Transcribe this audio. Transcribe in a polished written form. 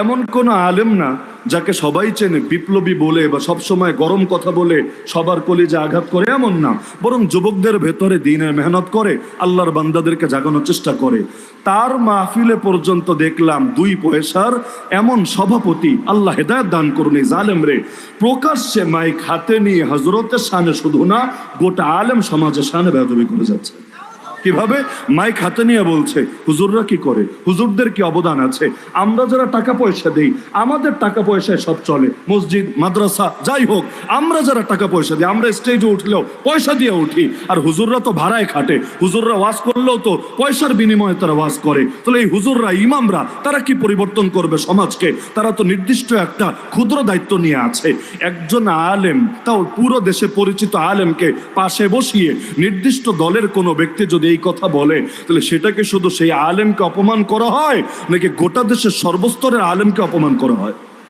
এমন কোন আলেম না যাকে সবাই চেনে বিপ্লবী বলে বা সবসময় গরম কথা বলে সবার কলিজা আঘাত করে, এমন না। বরং যুবকদের ভেতরে দিনের মেহনত করে, আল্লাহর বান্দাদেরকে জাগানোর চেষ্টা করে। তার মাহফিলে পর্যন্ত দেখলাম 2 পয়সার এমন সভাপতি, আল্লাহ হেদায়েত দান করুন এই জালেম রে, প্রকাশ্যে মাইক হাতে নিয়ে হযরতের শানে শুধু না গোটা আলেম সমাজের শানে বেয়াদবি করে যাচ্ছে। কিভাবে? মাইক হাতে নিয়ে বলছে হুজুররা কি করে, হুজুরদের কি অবদান আছে, আমরা যারা টাকা পয়সা দেই, আমাদের টাকা পয়সায় সব চলে, মসজিদ মাদ্রাসা যাই হোক, আমরা যারা টাকা পয়সা দিই, আমরা স্টেজে উঠলেও পয়সা দিয়ে উঠি, আর হুজুররা তো ভাড়ায় খাটে, হুজুররা ওয়াজ করলেও তো পয়সার বিনিময়ে তারা ওয়াজ করে। তাহলে এই হুজুররা, ইমামরা, তারা কি পরিবর্তন করবে সমাজকে? তারা তো নির্দিষ্ট একটা ক্ষুদ্র দায়িত্ব নিয়ে আছে। একজন আলেম, তাও পুরো দেশে পরিচিত আলেমকে পাশে বসিয়ে নির্দিষ্ট দলের কোনো ব্যক্তি যদি এই কথা বলে, তাহলে সেটাকে শুধু সেই আলেমকে অপমান করা হয় নাকি গোটা দেশের সর্বস্তরের আলেমকে অপমান করা হয়?